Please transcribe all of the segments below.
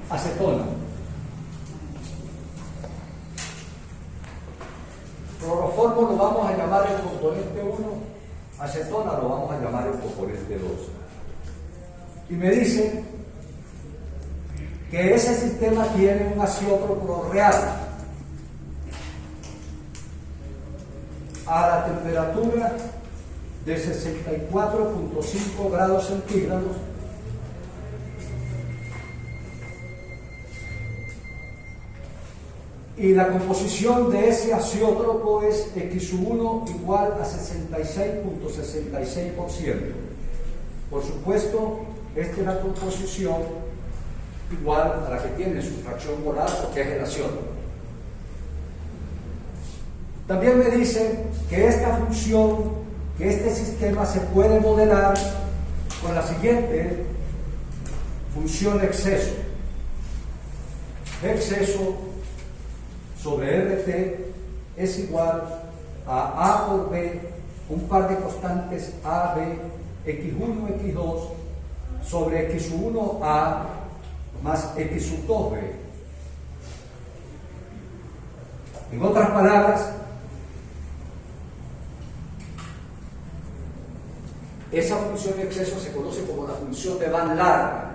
acetona. Cloroformo lo vamos a llamar el componente 1, acetona lo vamos a llamar el componente 2. Y me dice que ese sistema tiene un azeótropo real a la temperatura de 64.5 grados centígrados y la composición de ese azeótropo es X1 igual a 66.66%. Por supuesto, esta es la composición igual a la que tiene su fracción molar, porque es el azeótropo. También me dice que esta función, que este sistema se puede modelar con la siguiente función exceso. Exceso sobre RT es igual a A por B, un par de constantes A, B, X1, X2, sobre X1A más X2B. En otras palabras, esa función de exceso se conoce como la función de Van Laar,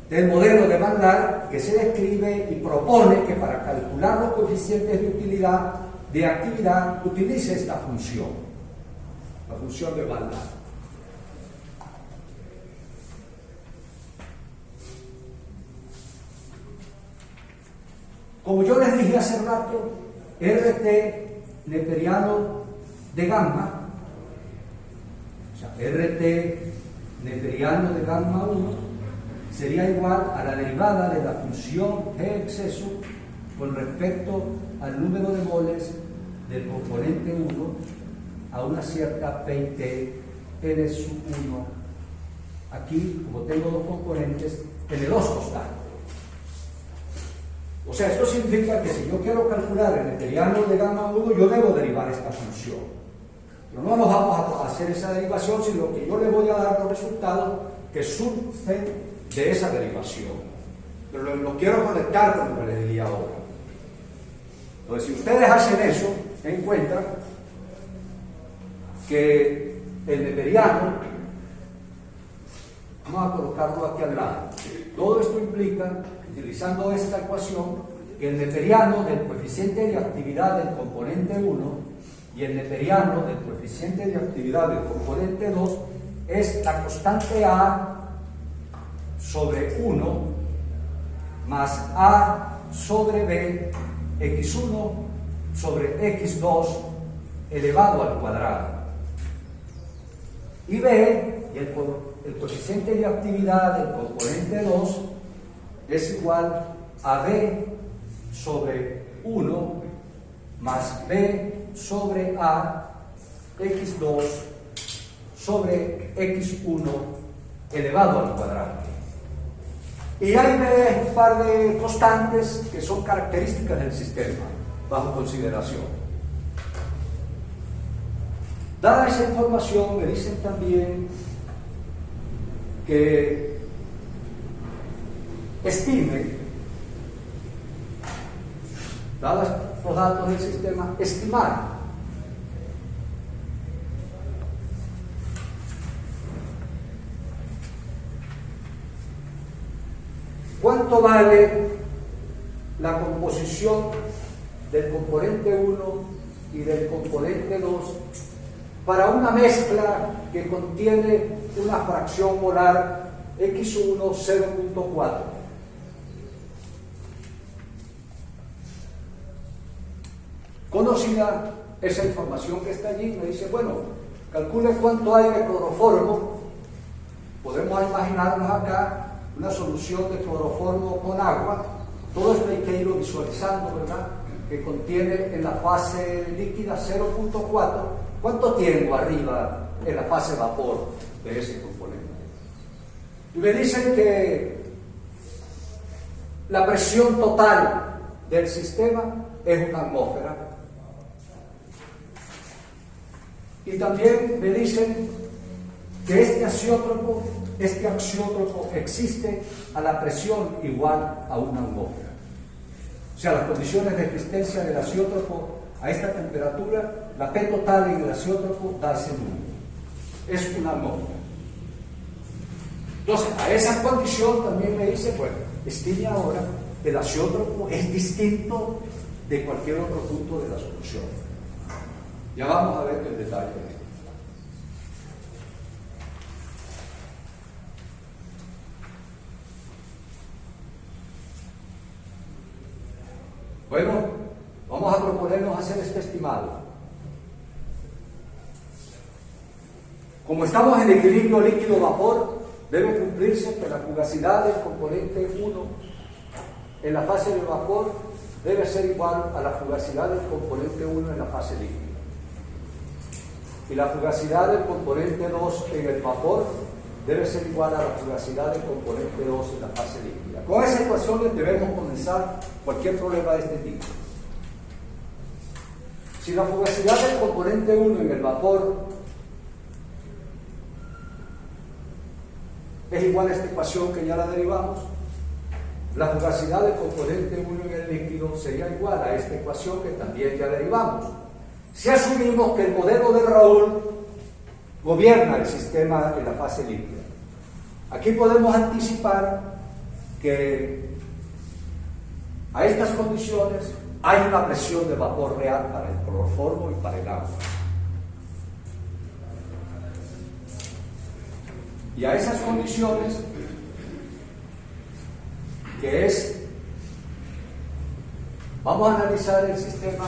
del modelo de Van Laar, que se describe y propone que para calcular los coeficientes de utilidad de actividad utilice esta función, la función de Van Laar. Como yo les dije hace rato, RT neperiano de gamma, o sea, RT neperiano de gamma 1, sería igual a la derivada de la función G exceso con respecto al número de moles del componente 1 a una cierta PIT N sub 1. Aquí, como tengo dos componentes, N2 constante. O sea, esto significa que si yo quiero calcular el neperiano de gamma 1, yo debo derivar esta función. Pero no nos vamos a hacer esa derivación, sino que yo le voy a dar los resultados que surgen de esa derivación. Pero lo quiero conectar con lo que les dije ahora. Entonces, si ustedes hacen eso, encuentran que el neperiano, vamos a colocarlo aquí al lado, todo esto implica, utilizando esta ecuación, que el neperiano del coeficiente de actividad del componente 1 y el neperiano del coeficiente de actividad del componente 2 es la constante A sobre 1 más A sobre B, X1 sobre X2 elevado al cuadrado. Y B, el coeficiente de actividad del componente 2 es igual a B sobre 1 más B sobre A, X2 sobre X1 elevado al cuadrado. Y hay un par de constantes que son características del sistema, bajo consideración. Dada esa información, me dicen también que estime, dados los datos del sistema, estimar ¿cuánto vale la composición del componente 1 y del componente 2 para una mezcla que contiene una fracción molar X1 0.4? Conocida esa información que está allí, me dice, bueno, calcule cuánto hay de cloroformo. Podemos imaginarnos acá una solución de cloroformo con agua. Todo esto hay que irlo visualizando, ¿verdad? Que contiene en la fase líquida 0.4. ¿Cuánto tengo arriba en la fase vapor de ese componente? Y me dicen que la presión total del sistema es una atmósfera. Y también me dicen que este azeótropo este axiótropo existe a la presión igual a una atmósfera. O sea, las condiciones de existencia del axiótropo a esta temperatura, la P total en el axiótropo da ese número. Es una atmósfera. Entonces, a esa condición también me dice, bueno, estime ahora el axiótropo es distinto de cualquier otro punto de la solución. Ya vamos a ver el detalle de esto. Bueno, vamos a proponernos hacer este estimado. Como estamos en equilibrio líquido-vapor, debe cumplirse que la fugacidad del componente 1 en la fase de vapor debe ser igual a la fugacidad del componente 1 en la fase líquida. Y la fugacidad del componente 2 en el vapor debe ser igual a la fugacidad del componente 2 en la fase líquida. Con esa ecuación debemos comenzar cualquier problema de este tipo. Si la fugacidad del componente 1 en el vapor es igual a esta ecuación que ya la derivamos, la fugacidad del componente 1 en el líquido sería igual a esta ecuación que también ya derivamos. Si asumimos que el modelo de Raoult gobierna el sistema en la fase líquida, aquí podemos anticipar que a estas condiciones hay una presión de vapor real para el cloroformo y para el agua. Y a esas condiciones, que es, vamos a analizar el sistema,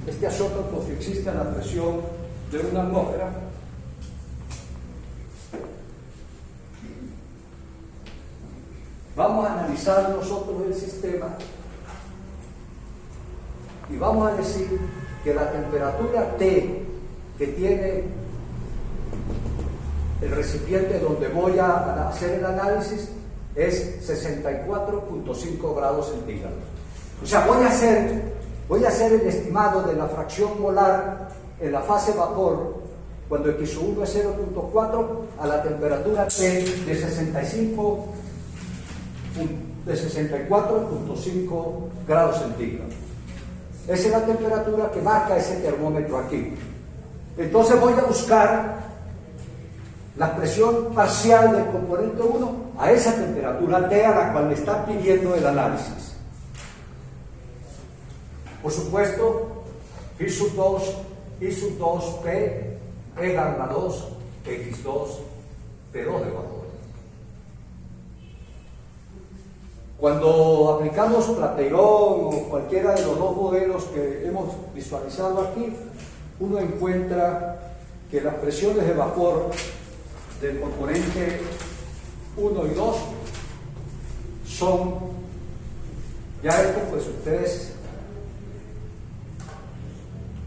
este axiótropo que existe a la presión de una atmósfera. Vamos a analizar nosotros el sistema y vamos a decir que la temperatura T que tiene el recipiente donde voy a hacer el análisis es 64.5 grados centígrados. O sea, voy a hacer el estimado de la fracción molar en la fase vapor cuando X1 es 0.4 a la temperatura T de 64.5 grados centígrados. Esa es la temperatura que marca ese termómetro aquí. Entonces voy a buscar la presión parcial del componente 1 a esa temperatura T a la cual me está pidiendo el análisis. Por supuesto, I sub 2, I sub 2P, E gamma 2, X2, P2 de vapor. Cuando aplicamos Plateirón o cualquiera de los dos modelos que hemos visualizado aquí, uno encuentra que las presiones de vapor del componente 1 y 2 son, ya esto pues ustedes,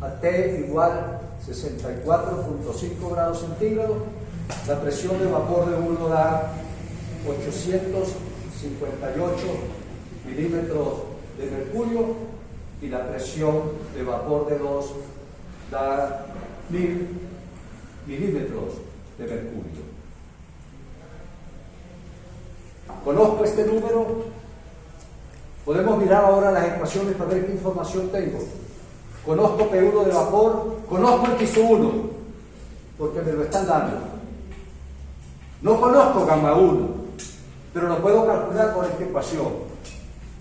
a T igual 64.5 grados centígrados, la presión de vapor de 1 da 858 milímetros de mercurio y la presión de vapor de 2 da 1000 milímetros de mercurio. Conozco este número, podemos mirar ahora las ecuaciones para ver qué información tengo. Conozco P1 de vapor, conozco el X1 porque me lo están dando. No conozco gamma 1, pero lo puedo calcular por esta ecuación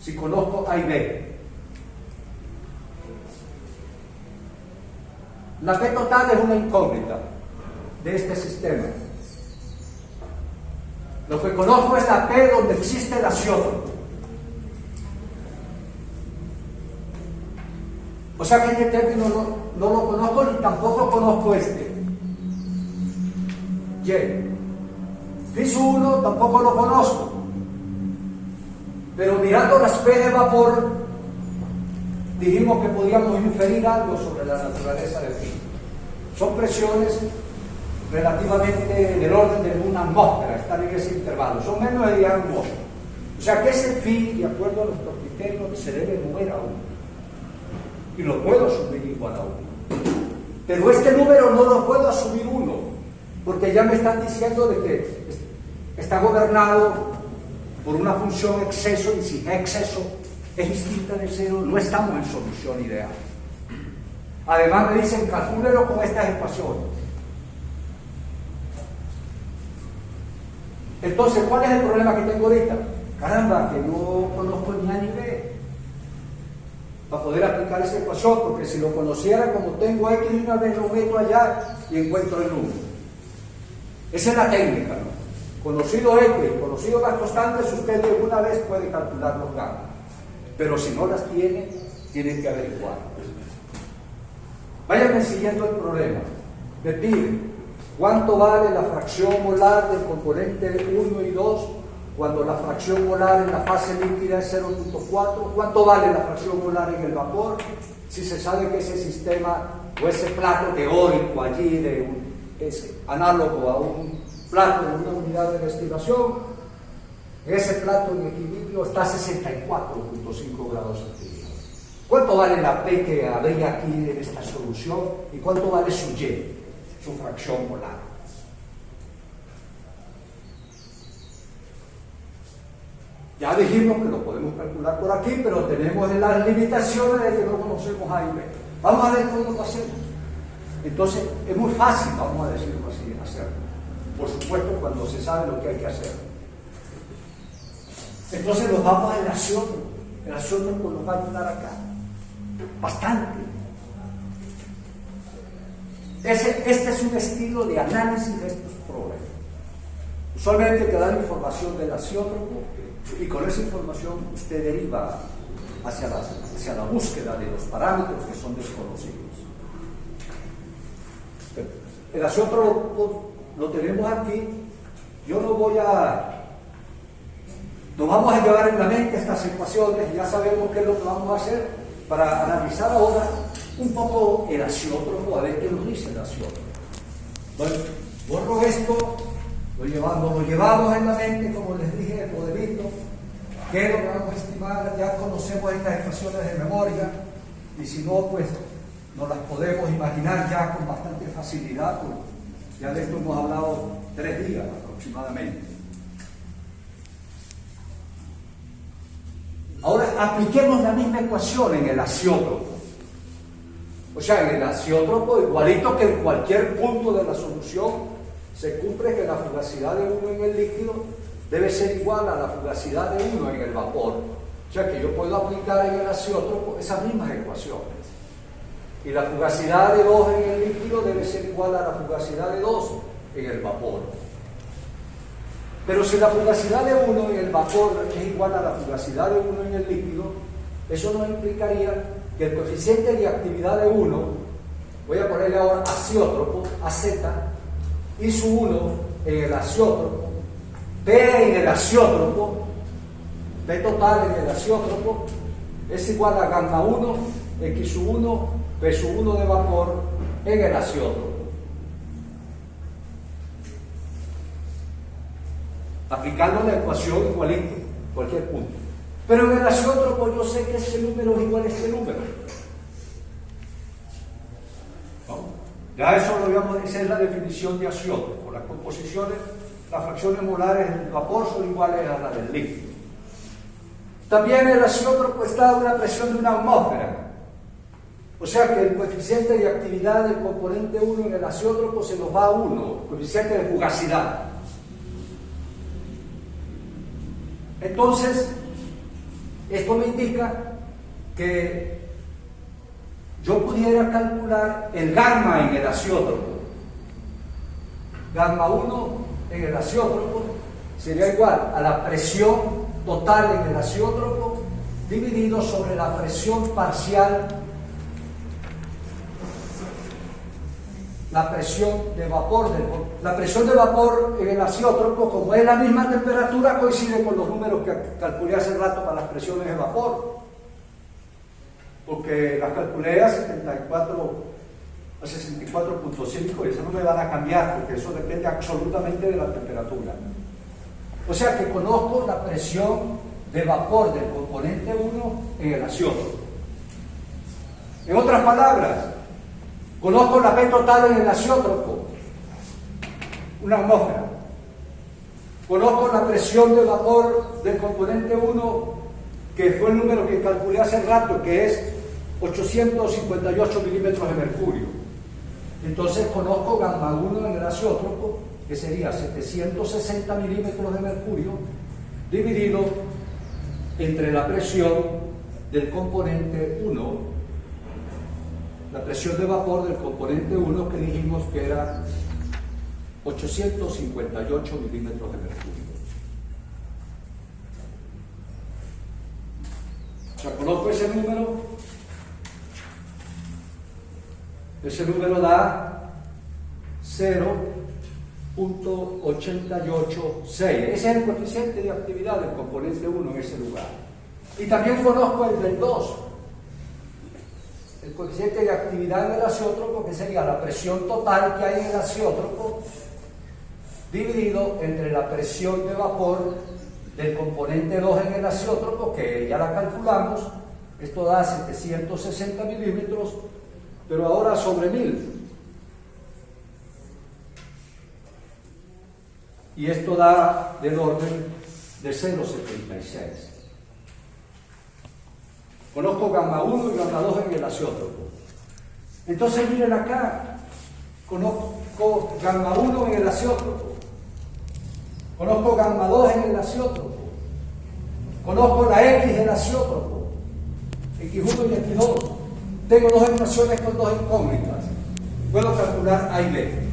si conozco A y B. La P total es una incógnita de este sistema. Lo que conozco es la P donde existe el axiótropo. O sea que este término no lo conozco ni tampoco conozco este. Y X 1 tampoco lo conozco. Pero mirando las P de vapor, dijimos que podíamos inferir algo sobre la naturaleza del phi. Son presiones relativamente del orden de una atmósfera, están en ese intervalo, son menos de 10 atmósferas. O sea que ese phi, de acuerdo a nuestro criterio, se debe mover a 1. Y lo puedo asumir igual a 1. Pero este número no lo puedo asumir 1, porque ya me están diciendo de que está gobernado por una función exceso, y si exceso es distinta de cero, no estamos en solución ideal. Además me dicen, calcúlelo con estas ecuaciones. Entonces, ¿cuál es el problema que tengo ahorita? Caramba, que no conozco ni A ni B para poder aplicar esa ecuación, porque si lo conociera, como tengo X y una vez lo meto allá y encuentro el número. Esa es la técnica, ¿no? Conocido X, conocido las constantes, usted de una vez puede calcular los gamma. Pero si no las tiene, tiene que averiguar. Váyanme siguiendo el problema. Me pide cuánto vale la fracción molar del componente 1 y 2 cuando la fracción molar en la fase líquida es 0.4, cuánto vale la fracción molar en el vapor, si se sabe que ese sistema o ese plato teórico allí es análogo a un plato de una unidad de destilación, ese plato en equilibrio está a 64.5 grados centígrados. ¿Cuánto vale la P que habría aquí en esta solución y cuánto vale su Y, su fracción molar? Ya dijimos que lo podemos calcular por aquí, pero tenemos las limitaciones de que no conocemos A y B. Vamos a ver cómo lo hacemos. Entonces, es muy fácil, vamos a decirlo así, hacerlo. Por supuesto, cuando se sabe lo que hay que hacer. Entonces, nos vamos a el aciótopo. El aciótopo nos va a ayudar acá. Bastante. Este es un estilo de análisis de estos problemas. Usualmente te dan información del aciótopo y con esa información usted deriva hacia la búsqueda de los parámetros que son desconocidos. El aciótopo lo tenemos aquí. Yo no nos vamos a llevar en la mente estas ecuaciones, ya sabemos qué es lo que vamos a hacer para analizar ahora un poco el aciótopo, a ver qué nos dice el aciótopo. Bueno, borro esto, lo llevamos en la mente, como les dije, el modelito, que lo vamos a estimar, ya conocemos estas ecuaciones de memoria, y si no, pues nos las podemos imaginar ya con bastante facilidad, porque ya de esto hemos hablado 3 días aproximadamente. Ahora apliquemos la misma ecuación en el aciótopo. O sea, en el aciótopo, igualito que en cualquier punto de la solución, se cumple que la fugacidad de 1 en el líquido debe ser igual a la fugacidad de 1 en el vapor. O sea que yo puedo aplicar en el aciótopo esas mismas ecuaciones. Y la fugacidad de 2 en el líquido debe ser igual a la fugacidad de 2 en el vapor. Pero si la fugacidad de 1 en el vapor es igual a la fugacidad de 1 en el líquido, eso nos implicaría que el coeficiente de actividad de 1, voy a ponerle ahora aciótropo, AZ, y su 1 en el aciótropo, P en el aciótropo, P total en el aciótropo, es igual a gamma 1, X sub 1, P sub 1 de vapor en el aciótropo. Aplicando la ecuación igualito, cualquier punto. Pero en el aciótropo yo sé que ese número es igual a este número. ¿No? Ya eso lo vamos a decir, es la definición de aciótropo. Las composiciones, las fracciones molares del vapor son iguales a las del líquido. También el aciótropo está a una presión de una atmósfera. O sea que el coeficiente de actividad del componente 1 en el aciótropo se nos va a 1, coeficiente de fugacidad. Entonces, esto me indica que yo pudiera calcular el gamma en el aciótropo. Gamma 1 en el aciótropo sería igual a la presión total en el aciótropo dividido sobre la presión parcial, la presión de vapor la presión de vapor en el aciótropo, como es la misma temperatura, coincide con los números que calculé hace rato para las presiones de vapor, porque las calculé a 64.5 y eso no me van a cambiar, porque eso depende absolutamente de la temperatura. O sea que conozco la presión de vapor del componente 1 en el aciótropo. En otras palabras, conozco la P total en el aciótropo. una atmósfera. Conozco la presión de vapor del componente 1, que fue el número que calculé hace rato, que es 858 milímetros de mercurio. Entonces conozco gamma 1 en el azeótropo, que sería 760 milímetros de mercurio, dividido entre la presión del componente 1, la presión de vapor del componente 1, que dijimos que era 858 milímetros de mercurio. O sea, conozco ese número. Ese número da 0.886. Ese es el coeficiente de actividad del componente 1 en ese lugar. Y también conozco el del 2, el coeficiente de actividad en el azeótropo, que sería la presión total que hay en el azeótropo dividido entre la presión de vapor del componente 2 en el azeótropo, que ya la calculamos. Esto da 760 milímetros, pero ahora sobre 1000. Y esto da del orden de 0,76. Conozco gamma 1 y gamma 2 en el azeótropo. Entonces miren acá, conozco gamma 1 en el azeótropo, conozco gamma 2 en el azeótropo, conozco la X del azeótropo, X1 y X2. Tengo dos ecuaciones con dos incógnitas. Puedo calcular A y B.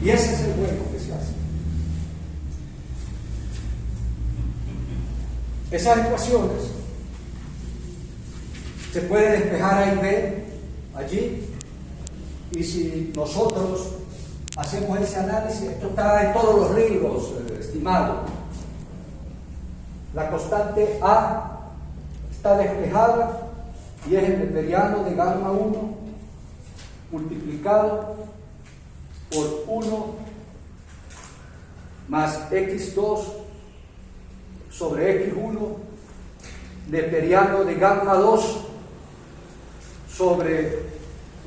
Y ese es el juego que se hace. Esas ecuaciones se puede despejar A y B allí, y si nosotros hacemos ese análisis, esto está en todos los libros, estimado. La constante A está despejada y es el neperiano de gamma 1 multiplicado por 1 más x2 sobre x1, neperiano de gamma 2 sobre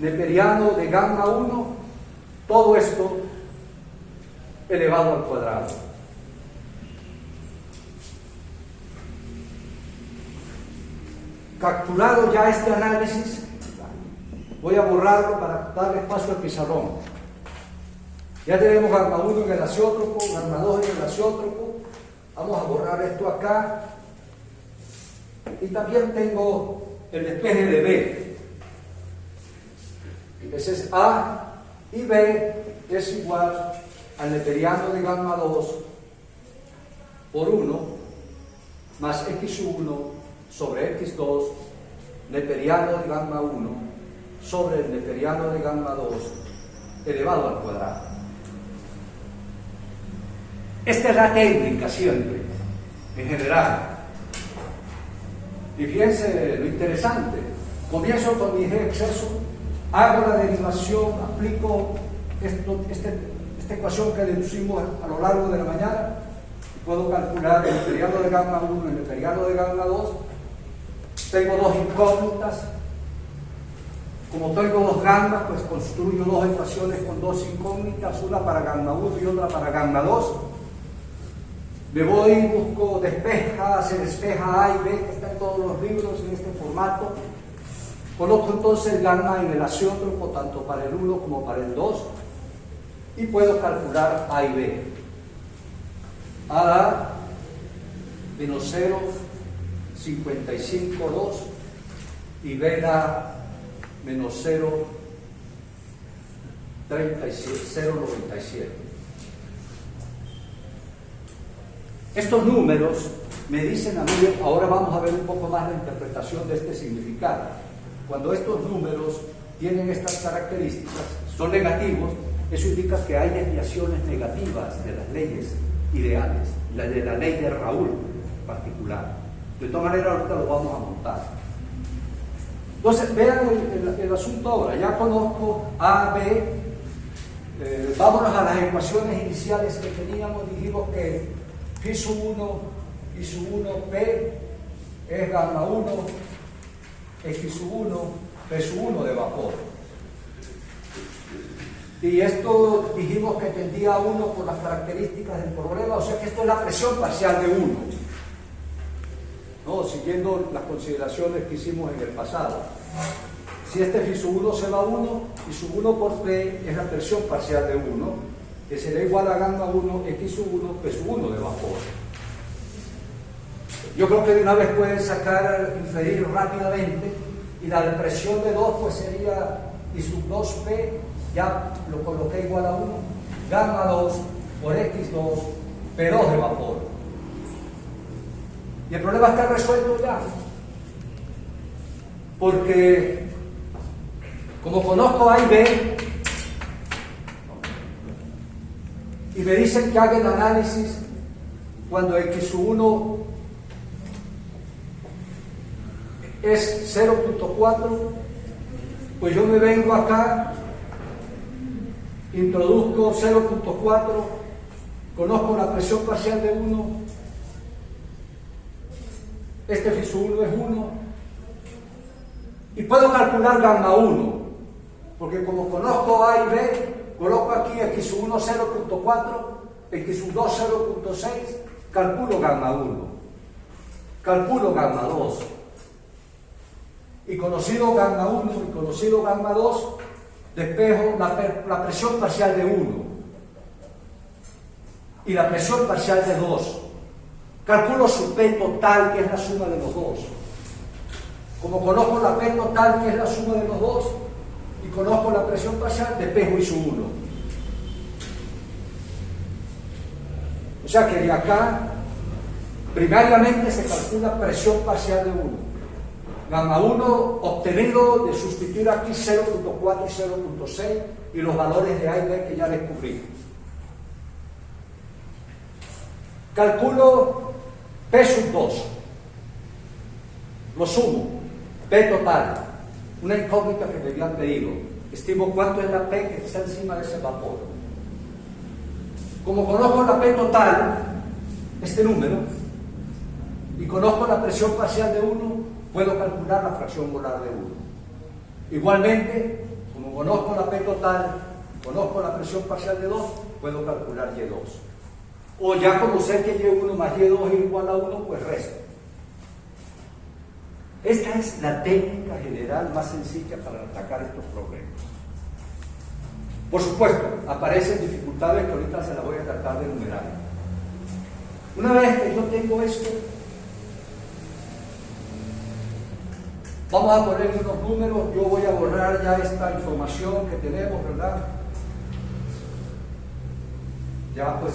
neperiano de gamma 1, todo esto elevado al cuadrado. Capturado ya este análisis, voy a borrarlo para darle espacio al pizarrón. Ya tenemos gamma 1 en el azeótropo, gamma 2 en el azeótropo. Vamos a borrar esto acá. Y también tengo el despeje de B. Ese es A, y B es igual al neperiano de gamma 2 por 1 más x1 sobre x2, neperiano de gamma 1 sobre el neperiano de gamma 2 elevado al cuadrado. Esta es la técnica siempre, en general. Y fíjense lo interesante. Comienzo con mi G exceso, hago la derivación, aplico esta ecuación que deducimos a lo largo de la mañana, y puedo calcular el neperiano de gamma 1 y el neperiano de gamma 2. Tengo dos incógnitas. Como tengo dos gammas, pues construyo dos ecuaciones con dos incógnitas, una para gamma 1 y otra para gamma 2. Me voy y busco se despeja A y B, que está en todos los libros en este formato. Conozco entonces el gamma en el azeótropo, tanto para el 1 como para el 2, y puedo calcular A y B. A da menos 0,552 y B da menos 0,97. Estos números me dicen a mí, ahora vamos a ver un poco más la interpretación de este significado. Cuando estos números tienen estas características, son negativos, eso indica que hay desviaciones negativas de las leyes ideales, de la ley de Raoult en particular. De todas maneras, ahorita lo vamos a montar. Entonces, vean el asunto ahora. Ya conozco A, B. Vámonos a las ecuaciones iniciales que teníamos. Dijimos que Phi sub 1, P es gamma 1, X sub 1, P sub 1 de vapor. Y esto dijimos que tendía a 1 por las características del problema, o sea que esto es la presión parcial de 1, ¿no? Siguiendo las consideraciones que hicimos en el pasado. Si este phi sub 1 se va a 1, y sub 1 por P es la presión parcial de 1, que será igual a gamma 1, X sub 1, P sub 1 de vapor. Yo creo que de una vez pueden inferir rápidamente, y la depresión de 2 pues sería I sub 2P, ya lo coloqué igual a 1, gamma 2 por X2, P2 de vapor. Y el problema está resuelto ya, porque como conozco A y B, y me dicen que haga el análisis cuando X sub 1 es 0.4, pues yo me vengo acá, introduzco 0.4, conozco la presión parcial de 1, este phi sub 1 es 1, y puedo calcular gamma 1, porque como conozco A y B, coloco aquí X sub 1 0.4, X sub 2 0.6, calculo gamma 1, calculo gamma 2, y conocido gamma 1 y conocido gamma 2, despejo la presión parcial de 1 y la presión parcial de 2. Calculo su P total, que es la suma de los dos. Como conozco la P total, que es la suma de los dos, y conozco la presión parcial, despejo I sub 1. O sea que de acá, primariamente se calcula presión parcial de 1. Gamma 1 obtenido de sustituir aquí 0.4 y 0.6 y los valores de A y B que ya descubrí. Calculo P sub 2. Lo sumo. P total. Una incógnita que me habían pedido. Estimo cuánto es la P que está encima de ese vapor. Como conozco la P total, este número, y conozco la presión parcial de 1, puedo calcular la fracción molar de 1. Igualmente, como conozco la P total, conozco la presión parcial de 2, puedo calcular Y2. O ya como sé que Y1 más Y2 es igual a 1, pues resto. Esta es la técnica general más sencilla para atacar estos problemas. Por supuesto, aparecen dificultades que ahorita se las voy a tratar de enumerar. Una vez que yo tengo esto, vamos a poner unos números. Yo voy a borrar ya esta información que tenemos, ¿verdad? Ya pues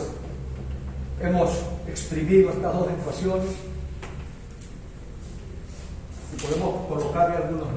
hemos exprimido estas dos ecuaciones y podemos colocarle algunos